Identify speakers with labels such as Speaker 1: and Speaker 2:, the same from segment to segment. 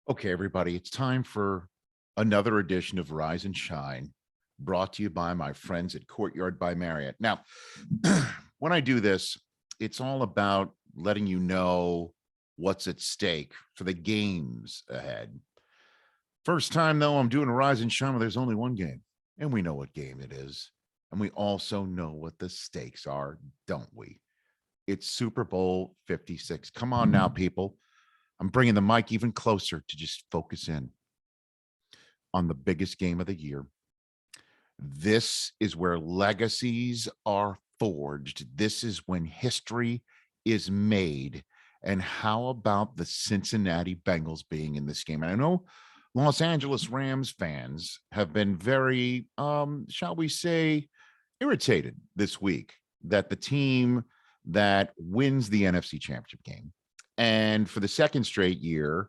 Speaker 1: Okay, everybody, it's time for another edition of Rise and Shine, brought to you by my friends at Courtyard by Marriott. Now, when I do this, it's all about letting you know what's at stake for the games ahead. First time, though, I'm doing a Rise and Shine where there's only one game, and we know what game it is. And we also know what the stakes are, don't we? It's Super Bowl 56. Come on now, people. I'm bringing the mic even closer to just focus in on the biggest game of the year. This is where legacies are forged. This is when history is made. And how about the Cincinnati Bengals being in this game? And I know Los Angeles Rams fans have been very, shall we say, irritated this week that the team that wins the NFC Championship game and for the second straight year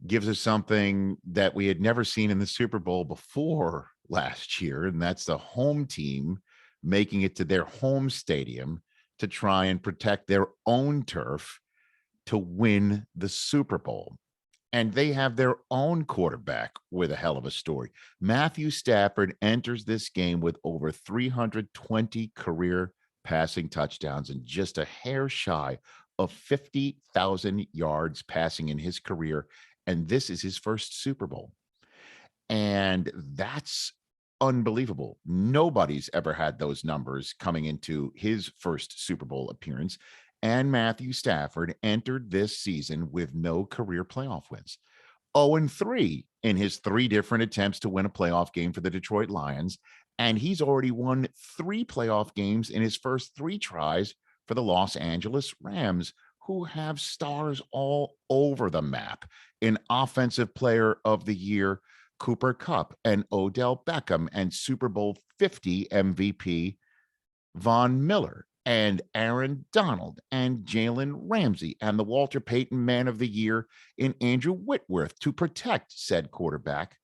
Speaker 1: gives us something that we had never seen in the Super Bowl before last year, and that's the home team making it to their home stadium to try and protect their own turf to win the Super Bowl. And they have their own quarterback with a hell of a story. Matthew Stafford enters this game with over 320 career passing touchdowns and just a hair shy of 50,000 yards passing in his career. And this is his first Super Bowl. And that's unbelievable. Nobody's ever had those numbers coming into his first Super Bowl appearance. And Matthew Stafford entered this season with no career playoff wins. 0-3 in his three different attempts to win a playoff game for the Detroit Lions. And he's already won 3 playoff games in his first 3 tries for the Los Angeles Rams, who have stars all over the map in Offensive Player of the Year, Cooper Kupp and Odell Beckham, and Super Bowl 50 MVP, Von Miller, and Aaron Donald, and Jalen Ramsey, and the Walter Payton Man of the Year in Andrew Whitworth to protect said quarterback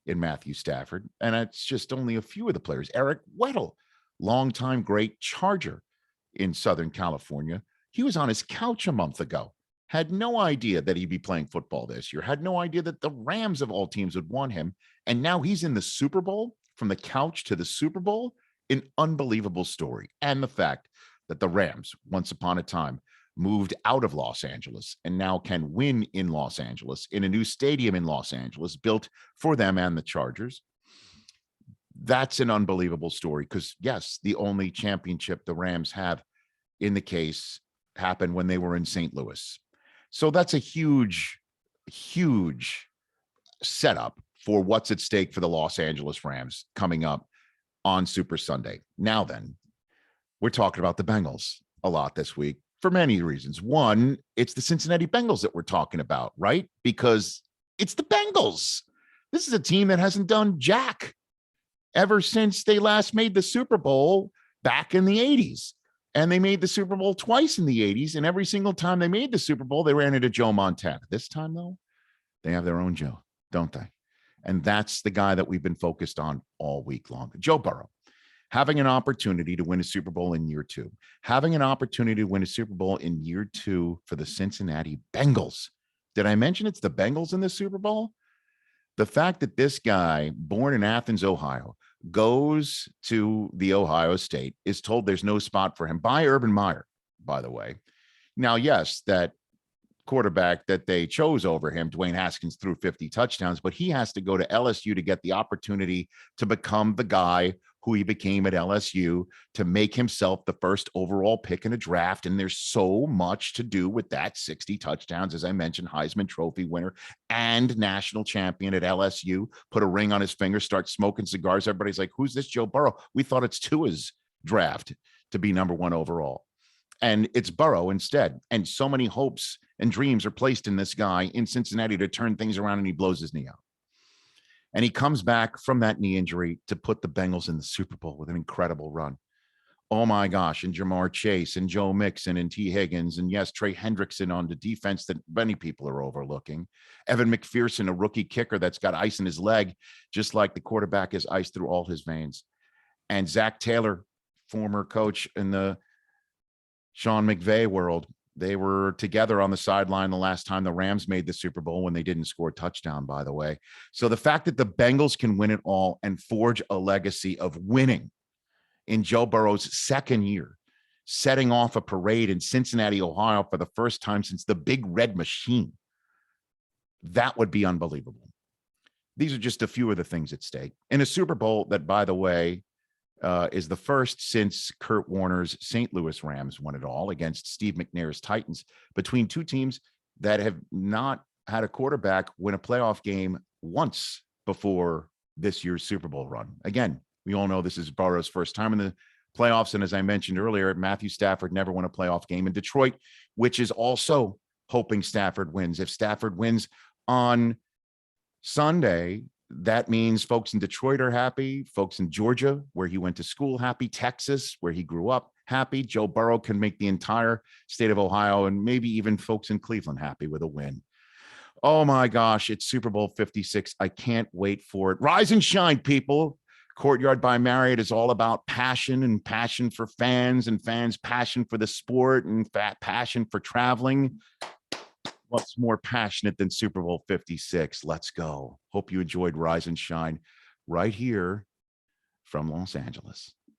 Speaker 1: in Matthew Stafford. And it's just only a few of the players. Eric Weddle, longtime great Charger in Southern California. He was on his couch a month ago, had no idea that he'd be playing football this year, had no idea that the Rams of all teams would want him. And now he's in the Super Bowl, from the couch to the Super Bowl. An unbelievable story. And the fact that the Rams, once upon a time, moved out of Los Angeles and now can win in Los Angeles in a new stadium in Los Angeles built for them and the Chargers. That's an unbelievable story because, yes, the only championship the Rams have in the case happened when they were in St. Louis. So that's a huge, huge setup for what's at stake for the Los Angeles Rams coming up on Super Sunday. Now then, we're talking about the Bengals a lot this week for many reasons. One, it's the Cincinnati Bengals that we're talking about, right? Because it's the Bengals. This is a team that hasn't done jack ever since they last made the Super Bowl back in the 80s. And they made the Super Bowl twice in the 80s. And every single time they made the Super Bowl, they ran into Joe Montana. This time, though, they have their own Joe, don't they? And that's the guy that we've been focused on all week long. Joe Burrow, having an opportunity to win a Super Bowl in year 2, having an opportunity to win a Super Bowl in year 2 for the Cincinnati Bengals. Did I mention it's the Bengals in the Super Bowl? The fact that this guy, born in Athens, Ohio, goes to the Ohio State, is told there's no spot for him by Urban Meyer, by the way. Now, yes, that quarterback that they chose over him, Dwayne Haskins, threw 50 touchdowns, but he has to go to LSU to get the opportunity to become the guy who he became at LSU, to make himself the first overall pick in a draft. And there's so much to do with that. 60 touchdowns, as I mentioned, Heisman Trophy winner and national champion at LSU, put a ring on his finger, start smoking cigars. Everybody's like, who's this Joe Burrow? We thought it's Tua's draft to be number 1 overall. And it's Burrow instead. And so many hopes and dreams are placed in this guy in Cincinnati to turn things around, and he blows his knee out. And he comes back from that knee injury to put the Bengals in the Super Bowl with an incredible run. Oh my gosh. And Jamar Chase and Joe Mixon and T. Higgins. And yes, Trey Hendrickson on the defense that many people are overlooking. Evan McPherson, a rookie kicker that's got ice in his leg, just like the quarterback has ice through all his veins. And Zach Taylor, former coach in the Sean McVay world, They were together on the sideline the last time the Rams made the Super Bowl when they didn't score a touchdown, by the way. So the fact that the Bengals can win it all and forge a legacy of winning in Joe Burrow's second year, setting off a parade in Cincinnati, Ohio for the first time since the Big Red Machine, that would be unbelievable. These are just a few of the things at stake in a Super Bowl that, by the way, is the first since Kurt Warner's St. Louis Rams won it all against Steve McNair's Titans, between two teams that have not had a quarterback win a playoff game once before this year's Super Bowl run. Again, we all know this is Burrow's first time in the playoffs. And as I mentioned earlier, Matthew Stafford never won a playoff game in Detroit, which is also hoping Stafford wins. If Stafford wins on Sunday, that means folks in Detroit are happy, folks in Georgia, where he went to school, happy, Texas, where he grew up, happy. Joe Burrow can make the entire state of Ohio and maybe even folks in Cleveland happy with a win. Oh my gosh, it's Super Bowl 56. I can't wait for it. Rise and shine, people. Courtyard by Marriott is all about passion, and passion for fans, and fans' passion for the sport, and passion for traveling. What's more passionate than Super Bowl 56? Let's go. Hope you enjoyed Rise and Shine right here from Los Angeles.